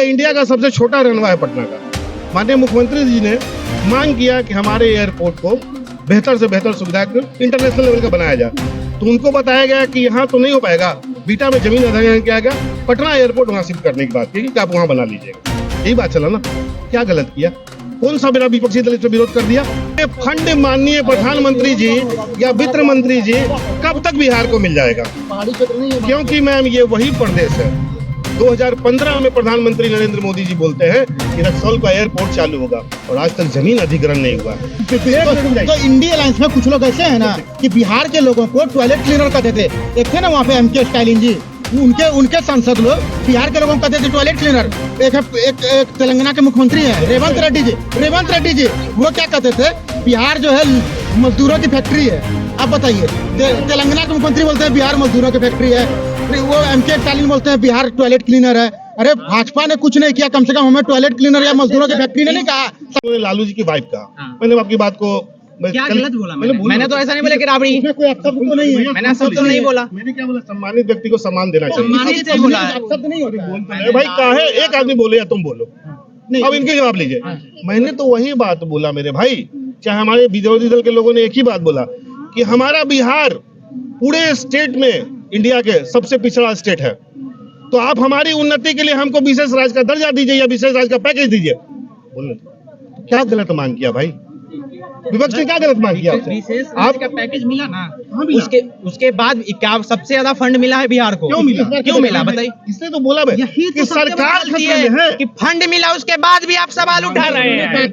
India का सबसे छोटा रनवा है पटना का। माननीय मुख्यमंत्री जी ने मांग किया कि हमारे एयरपोर्ट को बेहतर से बेहतर सुविधा इंटरनेशनल लेवल का बनाया जाए, तो उनको बताया गया कि यहाँ तो नहीं हो पाएगा, बीटा में जमीन अधिग्रहण किया गया, पटना एयरपोर्ट वहाँ शिफ्ट करने की बात की कि आप वहाँ बना लीजिएगा। यही बात चला ना, क्या गलत किया? कौन सा मेरा विपक्षी दल इसमें विरोध कर दिया? ये फंड माननीय प्रधानमंत्री जी या वित्त मंत्री जी कब तक बिहार को मिल जाएगा? क्योंकि मैम ये वही प्रदेश है 2015 में प्रधानमंत्री नरेंद्र मोदी जी बोलते हैं कि रक्सौल का एयरपोर्ट चालू होगा और आज तक जमीन अधिग्रहण नहीं हुआ। तो इंडिया अलायंस में कुछ लोग ऐसे हैं ना कि बिहार के लोगों को टॉयलेट क्लीनर कहते थे। एक थे ना वहाँ पे एमके स्टालिन जी, उनके सांसद लोग बिहार के लोगों को कहते थे टॉयलेट क्लीनर। एक तेलंगाना के मुख्यमंत्री हैं रेवंत रेड्डी जी, वो क्या कहते थे? बिहार जो है मजदूरों की फैक्ट्री है। आप बताइए, तेलंगाना के मुख्यमंत्री बोलते हैं बिहार मजदूरों की फैक्ट्री है, वो एमके स्टालिन बोलते हैं बिहार टॉयलेट क्लीनर है। अरे भाजपा ने कुछ नहीं किया, कम से कम हमें टॉयलेट क्लीनर या मजदूरों की फैक्ट्री ने नहीं कहा। लालू जी की वाइफ कहा, मैंने आपकी बात को क्या गलत बोला? मैंने तो ऐसा नहीं बोला कि राबड़ी, कोई अपशब्द तो नहीं है। मैंने शब्द तो नहीं बोला। मैंने क्या बोला? सम्मानित व्यक्ति को सम्मान देना चाहिए। सम्मानित नहीं बोला। अपशब्द नहीं होता है। भाई काहे एक आदमी बोले या तुम बोलो, अब इनके जवाब लीजिए। मैंने तो वही बात बोला मेरे भाई, चाहे हमारे विरोधी दल के लोगों ने एक ही बात बोला कि हमारा बिहार पूरे स्टेट में इंडिया के सबसे पिछड़ा स्टेट है, तो आप हमारी उन्नति के लिए हमको विशेष राज्य का दर्जा दीजिए या विशेष राज्य का पैकेज दीजिए। बोलो क्या गलत मांग किया भाई? विपक्ष ने क्या गलत मांग किया? विशेष आपका पैकेज मिला ना, उसके बाद क्या सबसे ज्यादा फंड मिला है बिहार को? क्यों मिला बताइए? इसने तो बोला कि सरकार खतरे में है कि फंड मिला, उसके बाद भी आप सवाल उठा रहे हैं।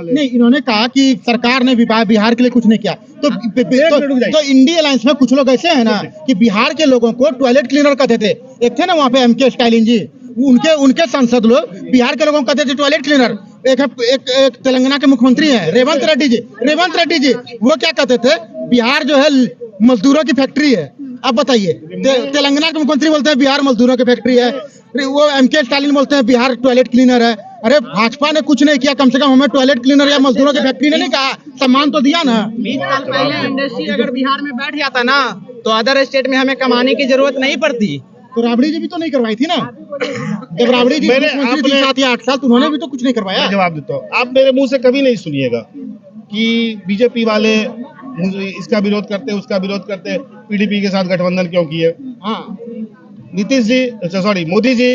नहीं, इन्होंने कहा कि सरकार ने बिहार के लिए कुछ नहीं किया। तो इंडिया अलायंस में कुछ लोग ऐसे हैं ना कि बिहार के लोगों को टॉयलेट क्लीनर कहते थे। एक थे ना वहाँ पे एमके स्टालिन जी, उनके सांसद लोग बिहार के लोगों को कहते थे टॉयलेट क्लीनर। एक तेलंगाना के मुख्यमंत्री हैं रेवंत रेड्डी जी, वो क्या कहते थे? बिहार जो है मजदूरों की फैक्ट्री है। अब बताइए, तेलंगाना के मुख्यमंत्री बोलते हैं बिहार मजदूरों की फैक्ट्री है, वो एमके स्टालिन बोलते हैं बिहार टॉयलेट क्लीनर है। अरे भाजपा ने कुछ नहीं किया, कम से कम हमें टॉयलेट क्लीनर या मजदूरों की फैक्ट्री ने नहीं कहा, सम्मान तो दिया ना। 20 साल पहले इंडस्ट्री अगर बिहार में बैठ जाता ना, तो अदर स्टेट में हमें कमाने की जरूरत नहीं पड़ती। तो राबड़ी जी भी तो नहीं करवाई थी ना, जब राबड़ी जी मुख्यमंत्री थी 7 या 8 साल, तो उन्होंने भी तो कुछ नहीं करवाया। जवाब देता हूँ, आप मेरे मुंह से कभी नहीं सुनिएगा कि बीजेपी वाले इसका विरोध करते, उसका विरोध करते, पीडीपी के साथ गठबंधन क्यों किए। हाँ, नीतीश जी मोदी जी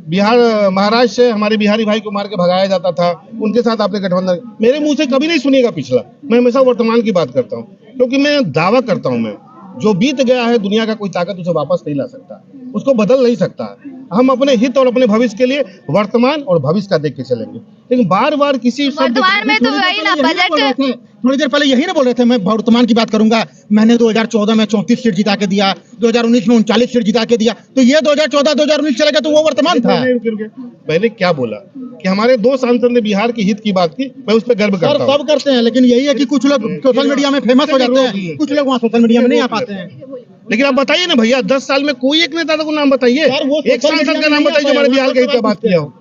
बिहार महाराष्ट्र से हमारे बिहारी भाई को मार के भगाया जाता था, उनके साथ आपने गठबंधन। मेरे मुंह से कभी नहीं सुनिएगा पिछला, मैं हमेशा वर्तमान की बात करता हूँ, क्योंकि मैं दावा करता हूँ मैं जो बीत गया है दुनिया का कोई ताकत उसे वापस नहीं ला सकता, उसको बदल नहीं सकता। हम अपने हित और अपने भविष्य के लिए वर्तमान और भविष्य का देख के चलेंगे, लेकिन बार बार किसी वर्तमान में तो वही ना बजट। थोड़ी देर पहले यही ना बोल रहे थे मैं वर्तमान की बात करूंगा, मैंने 2014 में 34 सीट जिता के दिया, 2019 में 39 सीट जिता के दिया, तो ये 2014-2019 चलेगा तो वो वर्तमान था। मैंने क्या बोला कि हमारे 2 सांसद ने बिहार की हित की बात की, मैं उस पर गर्व करता हूं। सब करते हैं, लेकिन यही है कि कुछ लोग सोशल मीडिया में फेमस हो जाते हैं, कुछ लोग वहाँ सोशल मीडिया में नहीं आ पाते हैं। लेकिन आप बताइए ना भैया, 10 साल में कोई एक नेता को नाम बताइए, एक सांसद का नाम बताइए जो हमारे बिहार के हित की बात किया हो।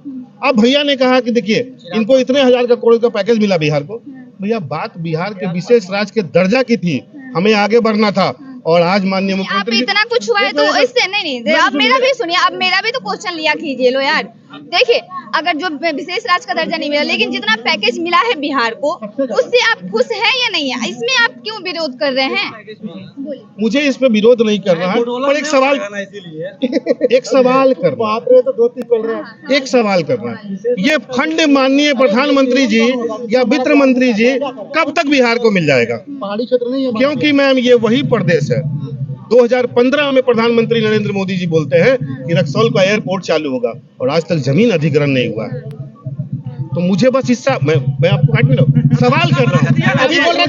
अब भैया ने कहा कि देखिए इनको इतने हजार का करोड़ का पैकेज मिला बिहार को। भैया बात बिहार के विशेष राज्य के दर्जा की थी, हमें आगे बढ़ना था, और आज माननीय मुख्यमंत्री इतना कुछ हुआ है तो इससे नहीं। अब मेरा भी सुनिए, अब मेरा भी तो क्वेश्चन लिया कीजिए लो यार। देखिए, अगर जो विशेष राज्य का दर्जा नहीं मिला, लेकिन जितना पैकेज मिला है बिहार को, उससे आप खुश हैं या नहीं है? इसमें आप क्यों विरोध कर रहे हैं? मुझे इस पे विरोध नहीं कर रहा है, पर एक सवाल करना है, ये फंड माननीय प्रधानमंत्री जी या वित्त मंत्री जी कब तक बिहार को मिल जाएगा? पहाड़ी क्षेत्र नहीं है, क्योंकि मैम ये वही प्रदेश है 2015 में प्रधानमंत्री नरेंद्र मोदी जी बोलते हैं कि रक्सौल का एयरपोर्ट चालू होगा और आज तक जमीन अधिग्रहण नहीं हुआ है। तो मुझे बस इससे मैं आपको काट लो, सवाल कर रहा हूँ। अभी ये बोल रहे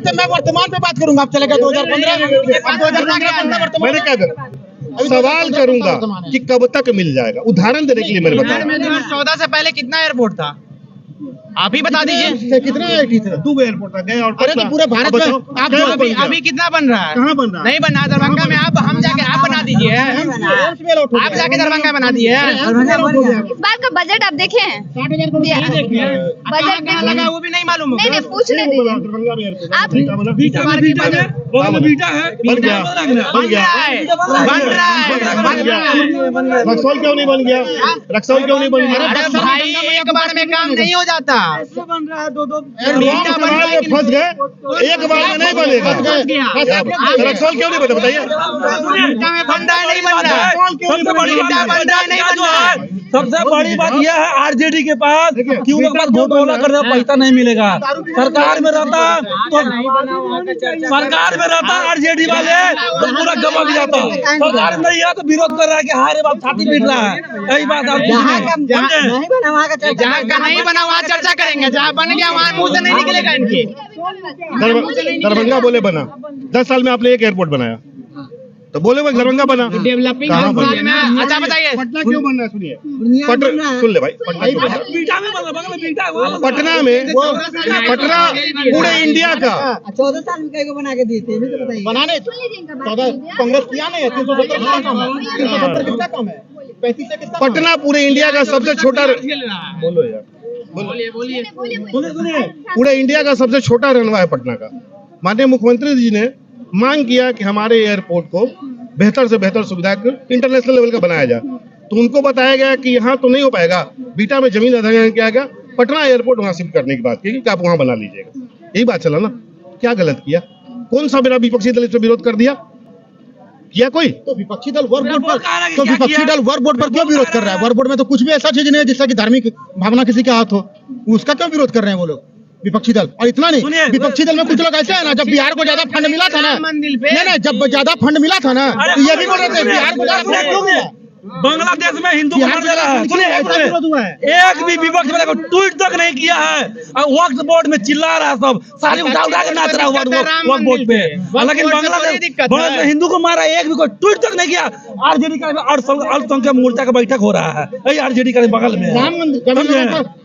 थे मैं वर्तमान पे बात करूंगा। आप चलेगा 2015 मैंने क्या करा, सवाल करूंगा कि कब तक मिल जाएगा। उदाहरण देने के लिए मैंने बताया 2014 से पहले कितना एयरपोर्ट था? आप ही बता दीजिए कितने IIT थे? दुबई एयरपोर्ट तक गए और अरे तो पूरे भारत में आप जो अभी कितना बन रहा है? कहाँ बन रहा है? नहीं बना दरभंगा में। आप हम जाके आप बना दीजिए। आप जाके दरभंगा बना दिए। इस बार का बजट आप देखे हैं? बजट लगा वो भी नहीं मालूम नहीं नहीं पूछने दीजिए आप। बन गया रक्सौल क्यों नहीं बन गया? रक्सौल क्यों नहीं बन गया? अरे भाई एक बार में काम नहीं हो जाता। फंस गए, एक बार में नहीं बनेगा। रक्सौल क्यों नहीं बना बताइए? बन रहा है नहीं बन रहा है? सबसे बड़ी ईंटा बन रहा है नहीं बन रहा है? सबसे बड़ी बात यह है आरजेडी के पास कि उनके पास घोटाला करने का पैसा नहीं मिलेगा। सरकार में रहता तो सरकार में रहता आरजेडी वाले तो पूरा गमक जाता। सरकार नहीं है तो विरोध कर रहा है कि हारे बात छाती पीट रहा है। यही बात आप जहाँ का नहीं बना वहाँ चर्चा करेंगे, जहाँ बन गया वहाँ मुँह से नहीं निकलेगा इनके। दरभंगा बोले बना, 10 साल में आपने एक एयरपोर्ट बनाया तो बोले वो दरभंगा बना। डेवलपिंग कहाँ बन में अच्छा बताइए। पटना क्यों बन रहा है? सुनिए, सुन ले भाई, पटना क्यों बन रहा है? पटना पूरे इंडिया का 14 साल में कई को बना के दिए थे, ये तो बताइए। बनाने 14 कांग्रेस किया नहीं है। 370 कितना कम है? 370 कितना कम है? 35 से कितना? पटना पूरे इंडिया का सबसे छोटा, बोलो यार, बोलिए। पूरे इंडिया का सबसे छोटा रनवा है पटना का। माननीय मुख्यमंत्री जी ने मांग किया कि हमारे एयरपोर्ट को बेहतर से बेहतर सुविधा इंटरनेशनल लेवल का बनाया जाए, तो उनको बताया गया कि यहाँ तो नहीं हो पाएगा। बीटा में जमीन अधिग्रहण किया गया, पटना एयरपोर्ट वहां शिफ्ट करने की बात की कि आप वहां बना लीजिएगा। यही बात चला ना, क्या गलत किया? कौन सा मेरा विपक्षी दल इस पर विरोध कर दिया? किया कोई? तो विपक्षी दल वर्क बोर्ड पर क्यों विरोध कर रहा है? वर्क बोर्ड में तो कुछ भी ऐसा चीज नहीं है जिससे कि धार्मिक भावना किसी के हाथ हो, उसका क्यों विरोध कर रहे हैं वो लोग विपक्षी दल? और इतना नहीं, विपक्षी दल में कुछ लोग ऐसे है ना, जब बिहार को ज्यादा फंड मिला था ना, नहीं जब ज्यादा फंड मिला था ना तो ये भी बोल रहे थे बिहार को ज्यादा फंड क्यों मिला? बांग्लादेश में हिंदू को मार दे रहा है। सुनिए, एक भी विपक्ष वाले को ट्वीट तक नहीं किया है और वक्फ बोर्ड में चिल्ला रहा है, सब सारी उठा के नाच रहा है वक्फ बोर्ड पे। लेकिन बांग्लादेश में हिंदू को मारा, एक भी कोई ट्वीट तक नहीं किया। आरजेडी का अल्पसंख्यक मोर्चा का बैठक हो रहा है, यही आरजेडी का बगल में राम मंदिर,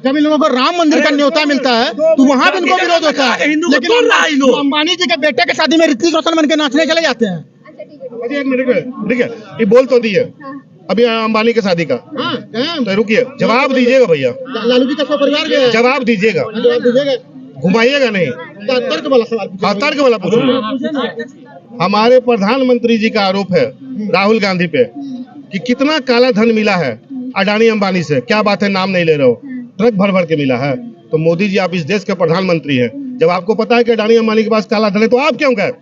जब इन लोगों को राम मंदिर का न्योता मिलता है तो वहाँ भी इनको विरोध होता है। हिंदू को तोड़ रहा है लोग। अंबानी जी के बेटे के शादी में ऋतिक रोशन बन के नाचने चले जाते हैं। ठीक है, ये बोल तो दिए अभी अंबानी की शादी का, तो रुकिए, जवाब दीजिएगा भैया। लालू जी का परिवार गया, जवाब दीजिएगा, घुमाइएगा नहीं। तर्क वाला सवाल, तर्क वाला पूछो। हमारे प्रधानमंत्री जी का आरोप है राहुल गांधी पे कि कितना काला धन मिला है अडानी अंबानी से। क्या बात है, नाम नहीं ले रहे हो, ट्रक भर भर के मिला है। तो मोदी जी, आप इस देश के प्रधानमंत्री हैं, जब आपको पता है कि अडानी अंबानी के पास काला धन है तो आप क्यों गए?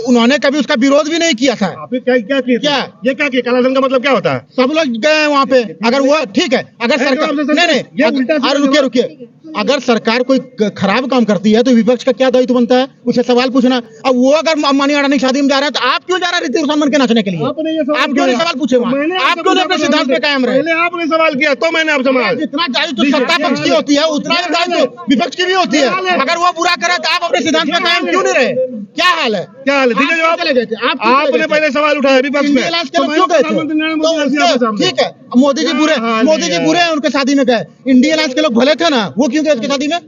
उन्होंने कभी उसका विरोध भी नहीं किया था। क्या किया? ये क्या किया? काला धन का मतलब क्या होता है? सब लोग गए वहाँ पे। अगर वो ठीक है, अगर सरकार नहीं, रुकिए, अगर सरकार कोई खराब काम करती है तो विपक्ष का क्या दायित्व बनता है? उसे सवाल पूछना। अब वो अगर अंबानी अडानी शादी में जा रहा है तो आप क्यों जा रहे हैं ऋतिक रोशन बन के नाचने के लिए? आप क्यों नहीं सवाल पूछे वहाँ? आप क्यों नहीं अपने सिद्धांत पे कायम रहे? पहले आपने सवाल किया तो मैंने आप सवाल। जितना दायित्व सत्ता पक्ष की होती है उतना ही दायित्व विपक्ष की भी होती है। अगर वो पूरा करे तो आप अपने सिद्धांत पे कायम क्यों नहीं रहे? क्या हाल है? क्या हाल है? दीजिए जवाब। आपने पहले सवाल उठाया विपक्ष में, ठीक है। मोदी जी बुरे हैं, उनके शादी में गए। इंडिया अलायंस के लोग भले थे ना, वो क्यों गए उसकी शादी में?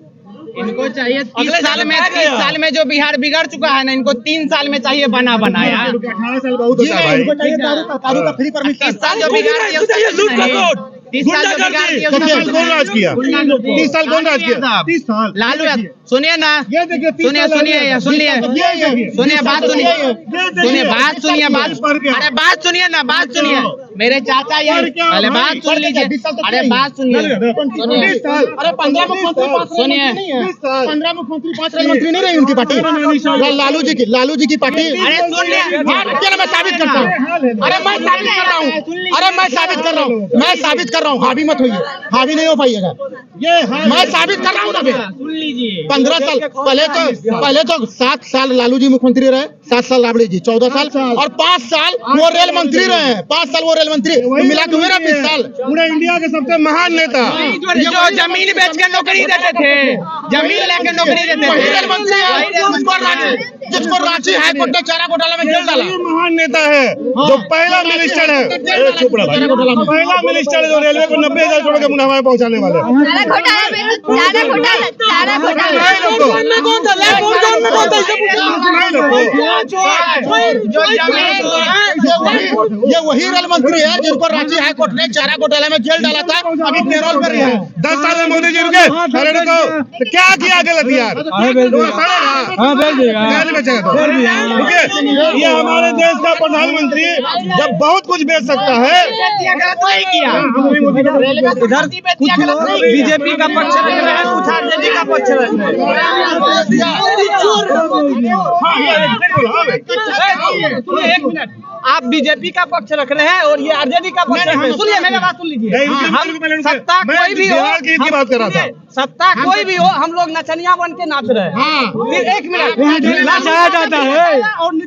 इनको चाहिए 30 साल में जो बिहार बिगड़ चुका है ना, इनको 3 साल में चाहिए बना बनाया। 18 साल बहुत होता है भाई। इनको चाहिए दारू का फ्री परमिशन। 30 साल जो बिगाड़ दिया, 30 साल जो बिगाड़ दिया, 30 साल कौन राज किया? 30 साल कौन राज किया? 30 साल लालू यादव। सुनिए ना, सुनिए बात सुनिए, अरे बात सुनिए ना, बात सुनिए मेरे चाचा। ये पहले बात सुन लीजिए, अरे बात सुनिए। अरे 15 मुख्यमंत्री 15 मुख्यमंत्री 5 रेल मंत्री नहीं रही उनकी पार्टी? लालू जी की पार्टी। अरे सुन लिया, मैं साबित करता हूँ। अरे मैं साबित कर रहा हूँ। हावी मत होइए, हावी नहीं हो पाइएगा। मैं साबित कर रहा हूँ ना। सुन लीजिए, 15 साल पहले तो 7 साल लालू जी मुख्यमंत्री रहे, 7 साल राबड़ी जी, 14 साल, और 5 साल वो रेल मंत्री रहे। 5 साल वो रेल मंत्री, मिला के हुए ना 20 साल। पूरे इंडिया के सबसे महान नेता जो जमीन बेच के नौकरी देते थे, जमीन लेके नौकरी देते थे, रेल मंत्री है। जिसको रांची हाई कोर्ट ने चारा घोटाला में जेल डाला। ये महान नेता है जो पहला मिनिस्टर है, चुप रहा भाई, पहला मिनिस्टर है जो रेलवे को 90,000 करोड़ के मुनाफा में पहुंचाने वाले हैं। चारा घोटाला में तो चारा घोटाला ये वही रेल मंत्री है जिनको रांची हाई कोर्ट ने चारा घोटाला में जेल डाला था, अभी पेरोल पर है। 10 साल में मोदी जी रुके, अरे रुको, तो क्या किया गलत यार? ये हमारे देश का प्रधानमंत्री जब बहुत कुछ बेच सकता है, बीजेपी का पक्ष रख रहे हैं, कुछ आरजेडी का पक्ष रख रहे हैं। एक मिनट, आप बीजेपी का पक्ष रख रहे हैं और ये आरजेडी का पक्ष रख रहे हैं। सुनिए, मेरी बात सुन लीजिए। सत्ता कोई भी हो, बात कर रहा था, सत्ता कोई भी हो, हम लोग नचनिया बन के नाच रहे हैं। फिर एक मिनट, नचाया जाता है,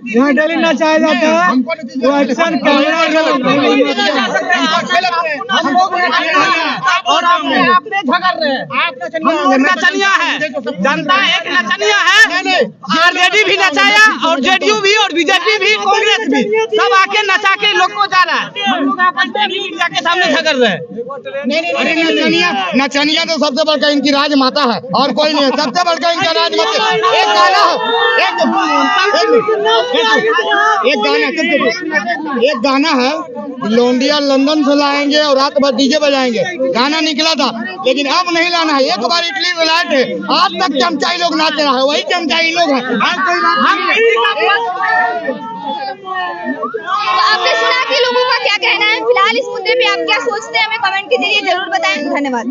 यहाँ डेली नचाया जाता है, वो एक्शन कैमरा हम लोग और आपने झगड़ रहे हैं। हम लोग नचनिया है, जनता एक नचनिया है। आरजेडी भी नचाया और जेडीयू भी और बीजेपी भी कांग्रेस भी सब आके नचा के लोग को जा रहा है। हम लोग आपस में मीडिया के सामने झगड़ रहे हैं। नचनिया तो सबसे बढ़कर इनकी राजमाता है और कोई नहीं है, सबसे बढ़कर इनका राजमाता। एक गाना है, एक गाना है, लौंडिया लंदन से लाएंगे और रात भर डीजे बजाएंगे, गाना निकला था, लेकिन अब नहीं लाना है। एक बार इटली में लाए थे, आज तक चमचाई लोग नाच रहा है, वही चमचाई लोग हैं। आपने सुना कि लोगों का क्या कहना है। फिलहाल इस मुद्दे पे आप क्या सोचते हैं, हमें कमेंट के जरिए जरूर बताएं। धन्यवाद।